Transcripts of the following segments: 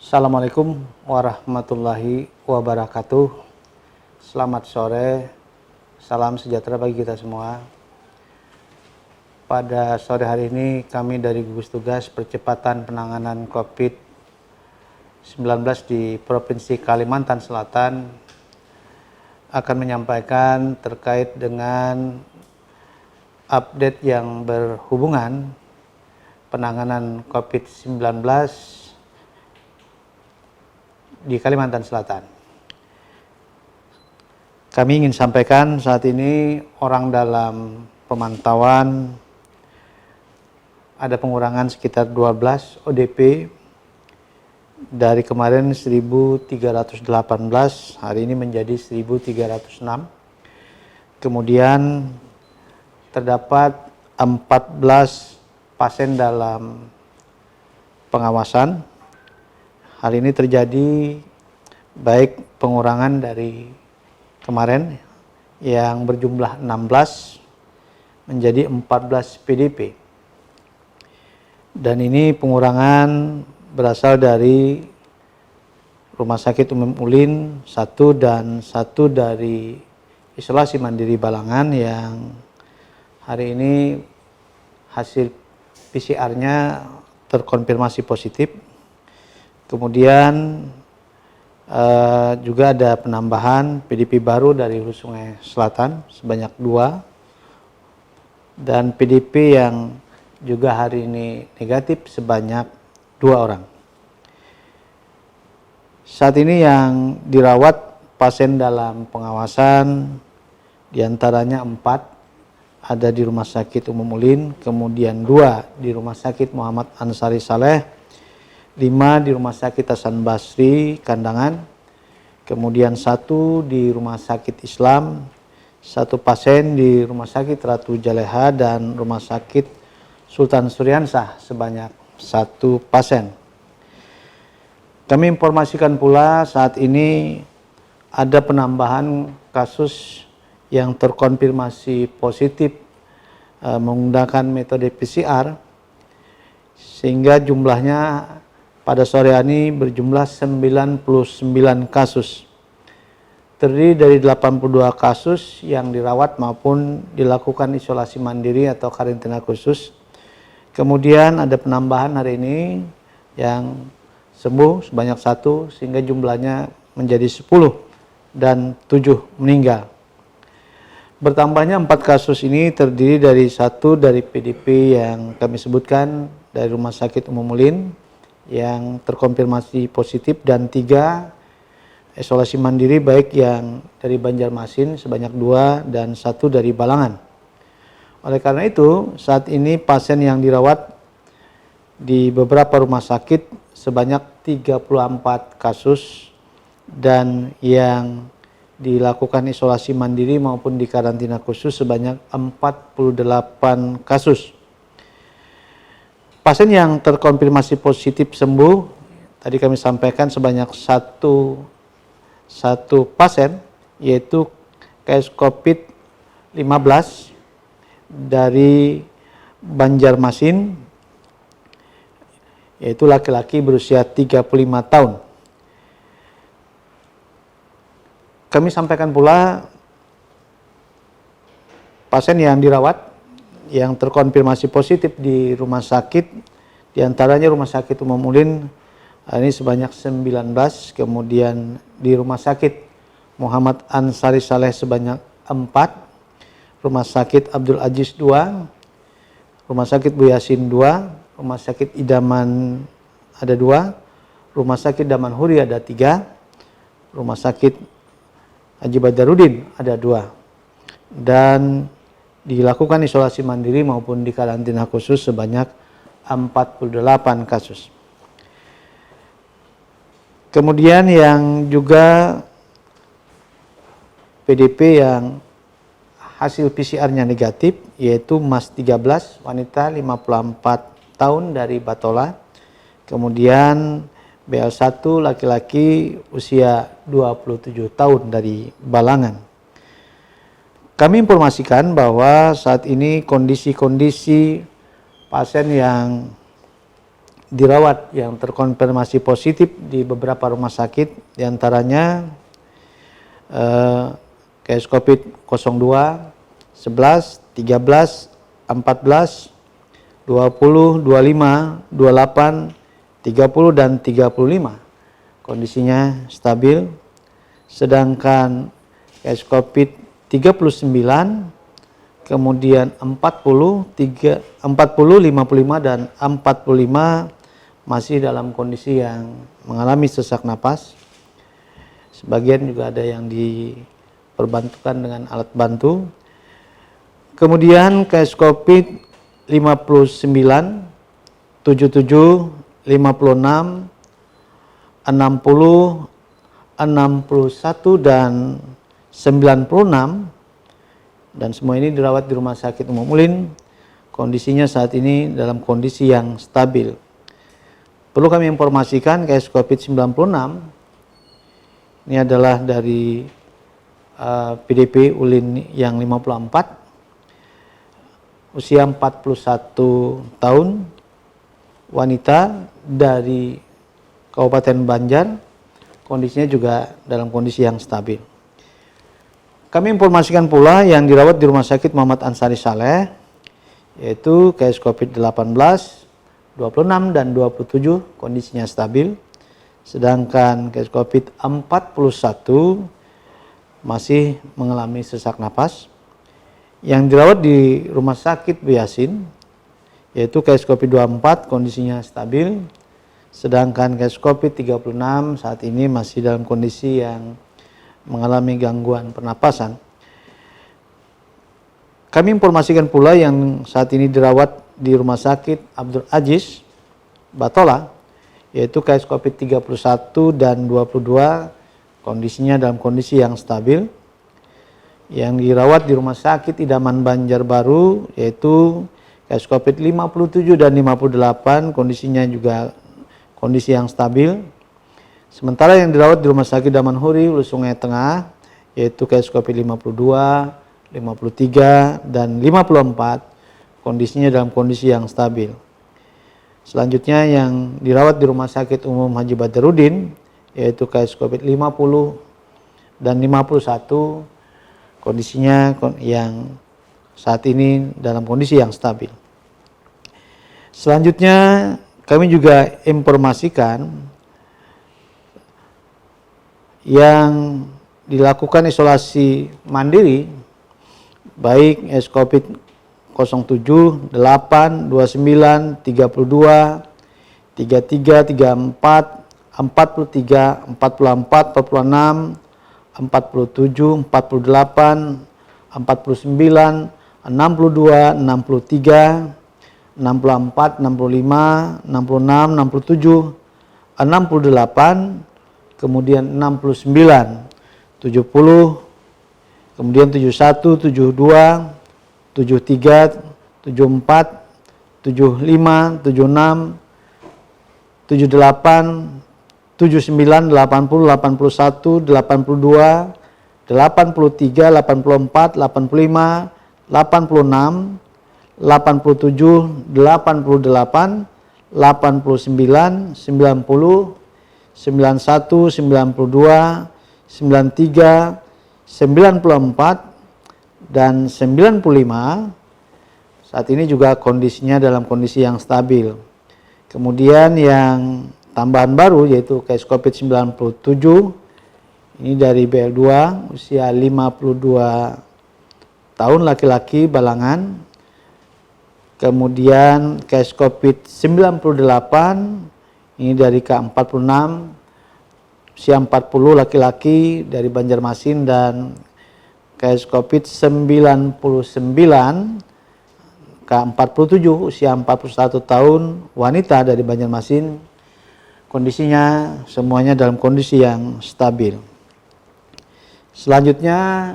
Assalamualaikum warahmatullahi wabarakatuh. Selamat sore, salam sejahtera bagi kita semua. Pada sore hari ini kami dari gugus tugas percepatan penanganan COVID-19 di Provinsi Kalimantan Selatan akan menyampaikan terkait dengan update yang berhubungan penanganan COVID-19 di Kalimantan Selatan. Kami ingin sampaikan saat ini orang dalam pemantauan ada pengurangan sekitar 12 ODP dari kemarin 1.318, hari ini menjadi 1.306. Kemudian terdapat 14 pasien dalam pengawasan. Hal ini terjadi baik pengurangan dari kemarin yang berjumlah 16 menjadi 14 PDP. Dan ini pengurangan berasal dari Rumah Sakit Umum Ulin 1 dan 1 dari Isolasi Mandiri Balangan yang hari ini hasil PCR-nya terkonfirmasi positif. Kemudian juga ada penambahan PDP baru dari Hulu Sungai Selatan sebanyak 2 dan PDP yang juga hari ini negatif sebanyak 2 orang. Saat ini yang dirawat pasien dalam pengawasan diantaranya 4 ada di Rumah Sakit Umum Ulin, kemudian 2 di Rumah Sakit Muhammad Ansari Saleh, 5 di Rumah Sakit Hasan Basri Kandangan, kemudian 1 di Rumah Sakit Islam, 1 pasien di Rumah Sakit Ratu Jaleha dan Rumah Sakit Sultan Suryansah sebanyak 1 pasien. Kami informasikan pula saat ini ada penambahan kasus yang terkonfirmasi positif menggunakan metode PCR sehingga jumlahnya pada sore hari ini berjumlah 99 kasus. Terdiri dari 82 kasus yang dirawat maupun dilakukan isolasi mandiri atau karantina khusus. Kemudian ada penambahan hari ini yang sembuh sebanyak 1 sehingga jumlahnya menjadi 10 dan 7 meninggal. Bertambahnya 4 kasus ini terdiri dari 1 dari PDP yang kami sebutkan dari Rumah Sakit Umum Ulin yang terkonfirmasi positif dan 3 isolasi mandiri baik yang dari Banjarmasin sebanyak 2 dan 1 dari Balangan. Oleh karena itu saat ini pasien yang dirawat di beberapa rumah sakit sebanyak 34 kasus dan yang dilakukan isolasi mandiri maupun di karantina khusus sebanyak 48 kasus. Pasien yang terkonfirmasi positif sembuh, tadi kami sampaikan sebanyak satu pasien, yaitu case COVID-15 dari Banjarmasin, yaitu laki-laki berusia 35 tahun. Kami sampaikan pula pasien yang dirawat yang terkonfirmasi positif di rumah sakit, diantaranya Rumah Sakit Umum Ulin ini sebanyak 19, kemudian di Rumah Sakit Muhammad Ansari Saleh sebanyak 4, Rumah Sakit Abdul Aziz 2, Rumah Sakit Bu Yasin 2, Rumah Sakit Idaman ada 2, Rumah Sakit Daman Huri ada 3, Rumah Sakit Haji Badarudin ada 2, dan dilakukan isolasi mandiri maupun di karantina khusus sebanyak 48 kasus. Kemudian yang juga PDP yang hasil PCR-nya negatif yaitu Mas 13, wanita 54 tahun dari Batola. Kemudian BL1 laki-laki usia 27 tahun dari Balangan. Kami informasikan bahwa saat ini kondisi-kondisi pasien yang dirawat yang terkonfirmasi positif di beberapa rumah sakit, diantaranya case COVID 02, 11, 13, 14, 20, 25, 28, 30, dan 35. Kondisinya stabil. Sedangkan case COVID 39, kemudian 40, 55, dan 45 masih dalam kondisi yang mengalami sesak napas. Sebagian juga ada yang diperbantukan dengan alat bantu. Kemudian case COVID 59, 77, 56, 60, 61, dan 96, dan semua ini dirawat di Rumah Sakit Umum Ulin. Kondisinya saat ini dalam kondisi yang stabil. Perlu kami informasikan case COVID 96 ini adalah dari PDP Ulin yang 54, usia 41 tahun, wanita dari Kabupaten Banjar, kondisinya juga dalam kondisi yang stabil. Kami informasikan pula yang dirawat di Rumah Sakit Muhammad Ansari Saleh, yaitu case COVID-18, 26 dan 27 kondisinya stabil. Sedangkan case COVID-41 masih mengalami sesak napas. Yang dirawat di Rumah Sakit Bu Yasin, yaitu case COVID-24 kondisinya stabil. Sedangkan case COVID-36 saat ini masih dalam kondisi yang mengalami gangguan pernapasan. Kami informasikan pula yang saat ini dirawat di Rumah Sakit Abdul Aziz Batola, yaitu case COVID-31 dan 22 kondisinya dalam kondisi yang stabil. Yang dirawat di Rumah Sakit Idaman Banjarbaru, yaitu case COVID-57 dan 58 kondisinya juga kondisi yang stabil. Sementara yang dirawat di Rumah Sakit Damanhuri Hulu Sungai Tengah, yaitu case COVID-52, 53, dan 54, kondisinya dalam kondisi yang stabil. Selanjutnya yang dirawat di Rumah Sakit Umum Haji Badarudin, yaitu case COVID-50 dan 51, kondisinya yang saat ini dalam kondisi yang stabil. Selanjutnya kami juga informasikan yang dilakukan isolasi mandiri baik COVID 07, 8, 29, 32, 33, 34, 43, 44, 46, 47, 48, 49, 62, 63, 64, 65, 66, 67, 68, kemudian 69, 70, kemudian 71, 72, 73, 74, 75, 76, 78, 79, 80, 81, 82, 83, 84, 85, 86, 87, 88, 89, 90, 91, 92, 93, 94, dan 95 saat ini juga kondisinya dalam kondisi yang stabil. Kemudian yang tambahan baru yaitu case COVID-97, ini dari BL2 usia 52 tahun laki-laki Balangan. Kemudian case COVID-98 ini dari K46 usia 40 laki-laki dari Banjarmasin, dan case COVID-99 K47 usia 41 tahun wanita dari Banjarmasin. Kondisinya semuanya dalam kondisi yang stabil. Selanjutnya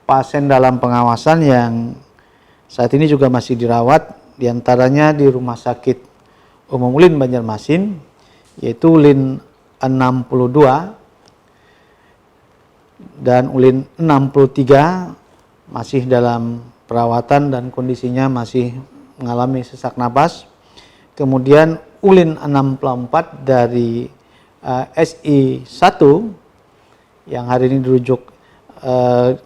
pasien dalam pengawasan yang saat ini juga masih dirawat, diantaranya di Rumah Sakit Umum Ulin Banjarmasin, yaitu Ulin 62 dan Ulin 63 masih dalam perawatan dan kondisinya masih mengalami sesak napas. Kemudian Ulin 64 dari SI 1 yang hari ini dirujuk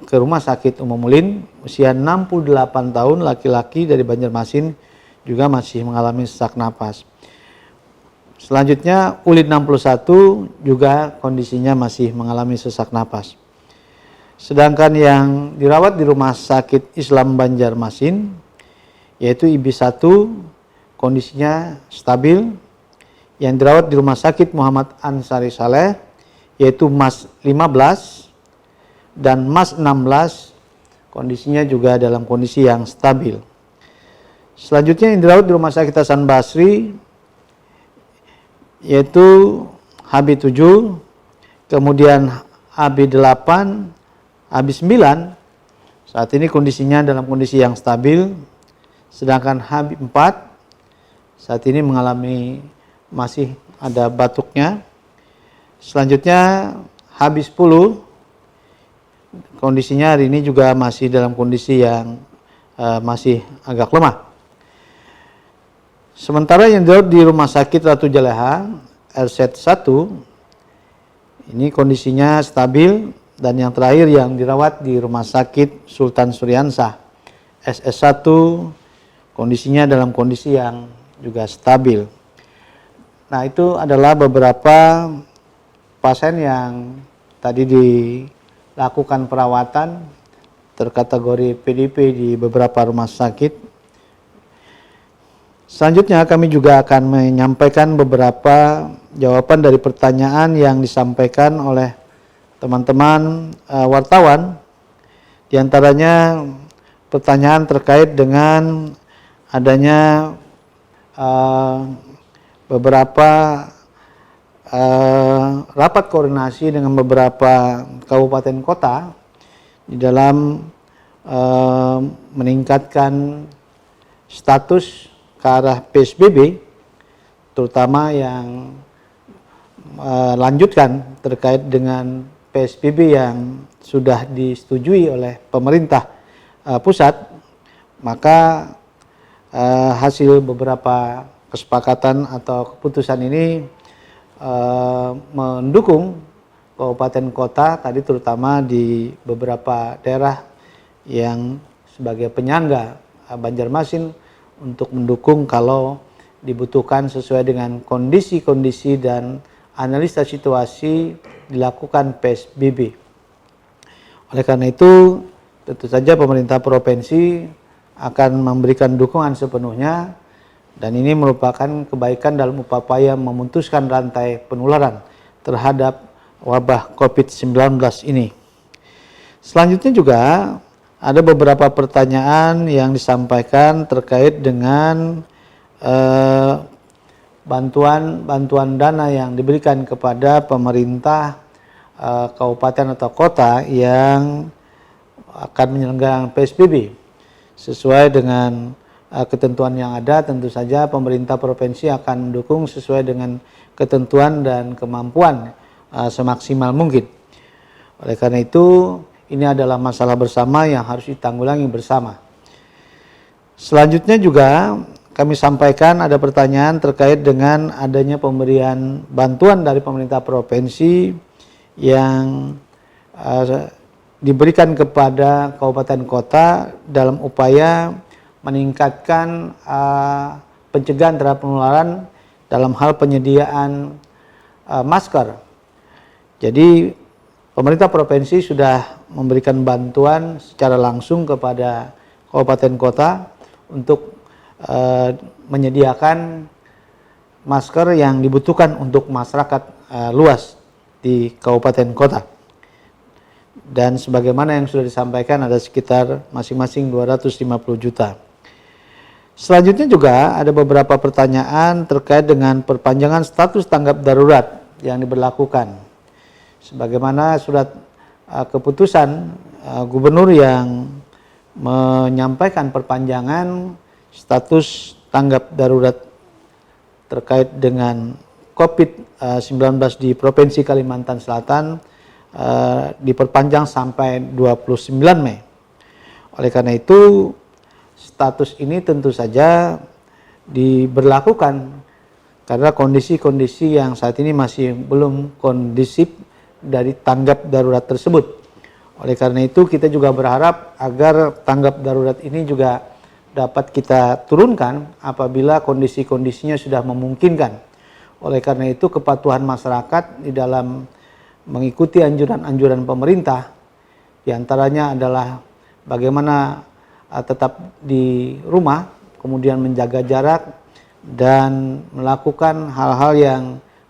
ke Rumah Sakit Umum Ulin, usia 68 tahun, laki-laki dari Banjarmasin, juga masih mengalami sesak napas. Selanjutnya Ulin 61 juga kondisinya masih mengalami sesak napas. Sedangkan yang dirawat di Rumah Sakit Islam Banjarmasin, yaitu IB 1, kondisinya stabil. Yang dirawat di Rumah Sakit Muhammad Ansari Saleh, yaitu MAS 15 dan MAS 16, kondisinya juga dalam kondisi yang stabil. Selanjutnya yang dirawat di Rumah Sakit Hasan Basri, yaitu HB 7, kemudian HB 8, HB 9, saat ini kondisinya dalam kondisi yang stabil. Sedangkan HB 4 saat ini masih ada batuknya. Selanjutnya HB 10, kondisinya hari ini juga masih dalam kondisi yang masih agak lemah. Sementara yang dirawat di Rumah Sakit Ratu Jaleha, RZ 1, ini kondisinya stabil. Dan yang terakhir yang dirawat di Rumah Sakit Sultan Suriansah, SS 1, kondisinya dalam kondisi yang juga stabil. Nah, itu adalah beberapa pasien yang tadi dilakukan perawatan terkategori PDP di beberapa rumah sakit. Selanjutnya kami juga akan menyampaikan beberapa jawaban dari pertanyaan yang disampaikan oleh teman-teman wartawan. Di antaranya pertanyaan terkait dengan adanya beberapa rapat koordinasi dengan beberapa kabupaten kota di dalam meningkatkan status ke arah PSBB, terutama yang lanjutkan terkait dengan PSBB yang sudah disetujui oleh pemerintah pusat. Maka hasil beberapa kesepakatan atau keputusan ini mendukung kabupaten kota tadi, terutama di beberapa daerah yang sebagai penyangga Banjarmasin, untuk mendukung kalau dibutuhkan sesuai dengan kondisi-kondisi dan analisa situasi dilakukan PSBB. Oleh karena itu, tentu saja pemerintah provinsi akan memberikan dukungan sepenuhnya, dan ini merupakan kebaikan dalam upaya memutuskan rantai penularan terhadap wabah COVID-19 ini. Selanjutnya juga ada beberapa pertanyaan yang disampaikan terkait dengan bantuan dana yang diberikan kepada pemerintah kabupaten atau kota yang akan menyelenggarakan PSBB. Sesuai dengan ketentuan yang ada, tentu saja pemerintah provinsi akan mendukung sesuai dengan ketentuan dan kemampuan semaksimal mungkin. Oleh karena itu, ini adalah masalah bersama yang harus ditanggulangi bersama. Selanjutnya juga kami sampaikan ada pertanyaan terkait dengan adanya pemberian bantuan dari pemerintah provinsi yang diberikan kepada kabupaten kota dalam upaya meningkatkan pencegahan terhadap penularan dalam hal penyediaan masker. Jadi pemerintah provinsi sudah memberikan bantuan secara langsung kepada kabupaten kota untuk menyediakan masker yang dibutuhkan untuk masyarakat luas di kabupaten kota. Dan sebagaimana yang sudah disampaikan, ada sekitar masing-masing 250 juta. Selanjutnya juga ada beberapa pertanyaan terkait dengan perpanjangan status tanggap darurat yang diberlakukan. Sebagaimana surat keputusan gubernur yang menyampaikan perpanjangan status tanggap darurat terkait dengan COVID-19 di Provinsi Kalimantan Selatan diperpanjang sampai 29 Mei. Oleh karena itu, status ini tentu saja diberlakukan karena kondisi-kondisi yang saat ini masih belum kondusif dari tanggap darurat tersebut. Oleh karena itu kita juga berharap agar tanggap darurat ini juga dapat kita turunkan apabila kondisi-kondisinya sudah memungkinkan. Oleh karena itu kepatuhan masyarakat di dalam mengikuti anjuran-anjuran pemerintah diantaranya adalah bagaimana tetap di rumah, kemudian menjaga jarak, dan melakukan hal-hal yang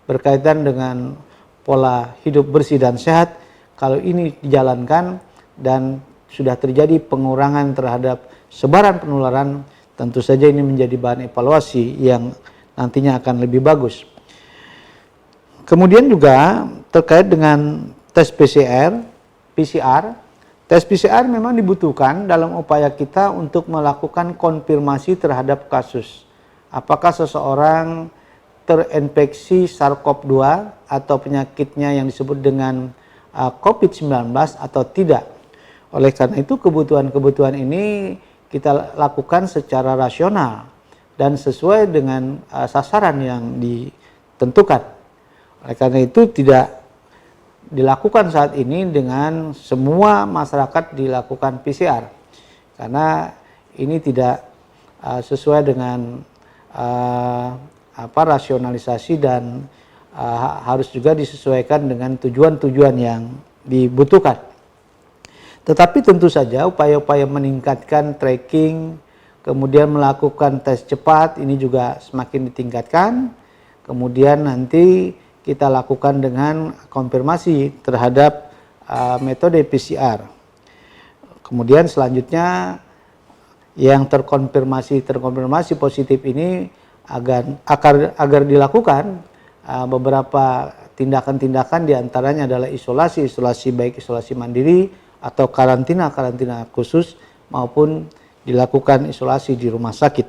berkaitan dengan pola hidup bersih dan sehat. Kalau ini dijalankan dan sudah terjadi pengurangan terhadap sebaran penularan, tentu saja ini menjadi bahan evaluasi yang nantinya akan lebih bagus. Kemudian juga terkait dengan tes PCR, tes PCR memang dibutuhkan dalam upaya kita untuk melakukan konfirmasi terhadap kasus. Apakah seseorang terinfeksi SARS-CoV-2 atau penyakitnya yang disebut dengan COVID-19 atau tidak. Oleh karena itu kebutuhan-kebutuhan ini kita lakukan secara rasional dan sesuai dengan sasaran yang ditentukan. Oleh karena itu tidak dilakukan saat ini dengan semua masyarakat dilakukan PCR. Karena ini tidak sesuai dengan rasionalisasi dan harus juga disesuaikan dengan tujuan-tujuan yang dibutuhkan. Tetapi tentu saja upaya-upaya meningkatkan tracking, kemudian melakukan tes cepat ini juga semakin ditingkatkan. Kemudian nanti kita lakukan dengan konfirmasi terhadap metode PCR. Kemudian selanjutnya yang terkonfirmasi positif ini agar dilakukan beberapa tindakan-tindakan, diantaranya adalah isolasi baik isolasi mandiri atau karantina khusus maupun dilakukan isolasi di rumah sakit.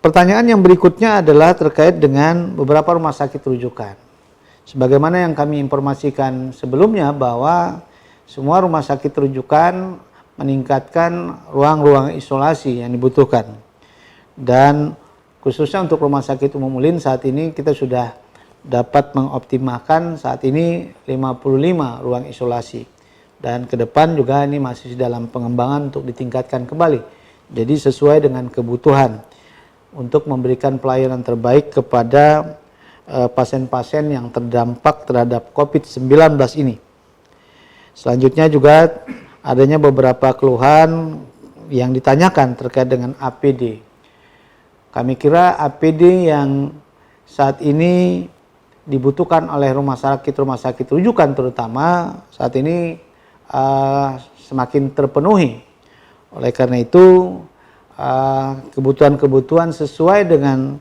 Pertanyaan yang berikutnya adalah terkait dengan beberapa rumah sakit rujukan. Sebagaimana yang kami informasikan sebelumnya bahwa semua rumah sakit rujukan meningkatkan ruang-ruang isolasi yang dibutuhkan. Dan khususnya untuk rumah sakit Umum Ulin saat ini kita sudah dapat mengoptimalkan saat ini 55 ruang isolasi. Dan ke depan juga ini masih dalam pengembangan untuk ditingkatkan kembali. Jadi sesuai dengan kebutuhan untuk memberikan pelayanan terbaik kepada pasien-pasien yang terdampak terhadap COVID-19 ini. Selanjutnya juga adanya beberapa keluhan yang ditanyakan terkait dengan APD. Kami kira APD yang saat ini dibutuhkan oleh rumah sakit rujukan terutama saat ini semakin terpenuhi. Oleh karena itu kebutuhan-kebutuhan sesuai dengan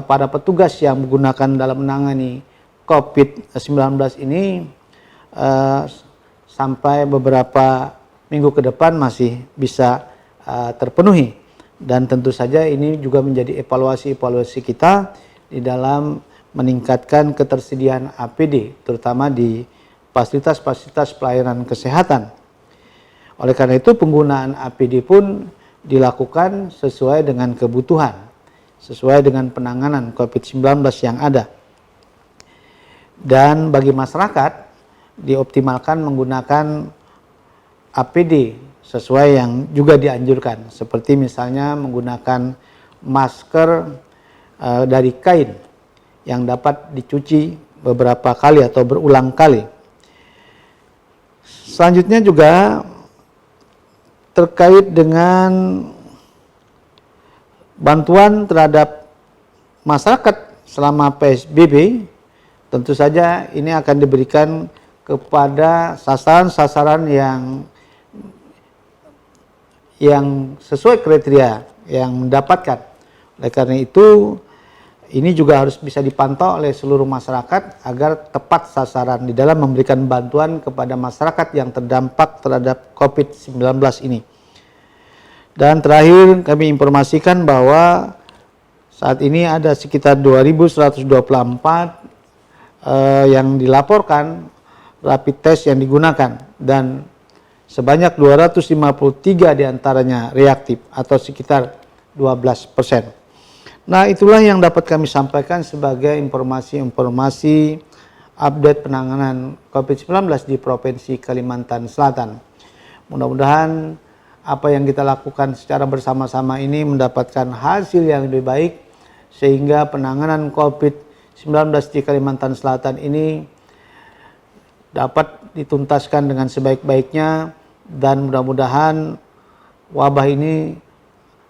para petugas yang menggunakan dalam menangani COVID-19 ini sampai beberapa minggu ke depan masih bisa terpenuhi. Dan tentu saja ini juga menjadi evaluasi kita di dalam meningkatkan ketersediaan APD, terutama di fasilitas-fasilitas pelayanan kesehatan. Oleh karena itu penggunaan APD pun dilakukan sesuai dengan kebutuhan, sesuai dengan penanganan COVID-19 yang ada. Dan bagi masyarakat dioptimalkan menggunakan APD sesuai yang juga dianjurkan, seperti misalnya menggunakan masker dari kain yang dapat dicuci beberapa kali atau berulang kali. Selanjutnya juga terkait dengan bantuan terhadap masyarakat selama PSBB, tentu saja ini akan diberikan kepada sasaran-sasaran yang sesuai kriteria yang mendapatkan. Oleh karena itu ini juga harus bisa dipantau oleh seluruh masyarakat agar tepat sasaran di dalam memberikan bantuan kepada masyarakat yang terdampak terhadap COVID-19 ini. Dan terakhir kami informasikan bahwa saat ini ada sekitar 2.124 yang dilaporkan rapid test yang digunakan dan sebanyak 253 diantaranya reaktif atau sekitar 12%. Nah, itulah yang dapat kami sampaikan sebagai informasi-informasi update penanganan COVID-19 di Provinsi Kalimantan Selatan. Mudah-mudahan apa yang kita lakukan secara bersama-sama ini mendapatkan hasil yang lebih baik, sehingga penanganan COVID-19 di Kalimantan Selatan ini dapat dituntaskan dengan sebaik-baiknya, dan mudah-mudahan wabah ini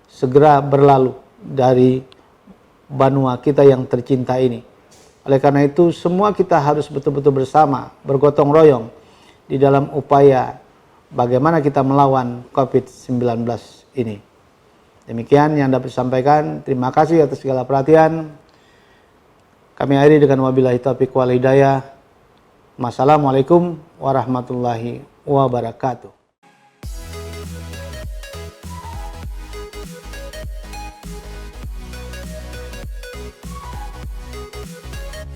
segera berlalu dari benua kita yang tercinta ini. Oleh karena itu, semua kita harus betul-betul bersama, bergotong royong di dalam upaya bagaimana kita melawan COVID-19 ini. Demikian yang dapat disampaikan. Terima kasih atas segala perhatian. Kami akhiri dengan wabillahi taufiq wal hidayah. Wassalamualaikum warahmatullahi wabarakatuh.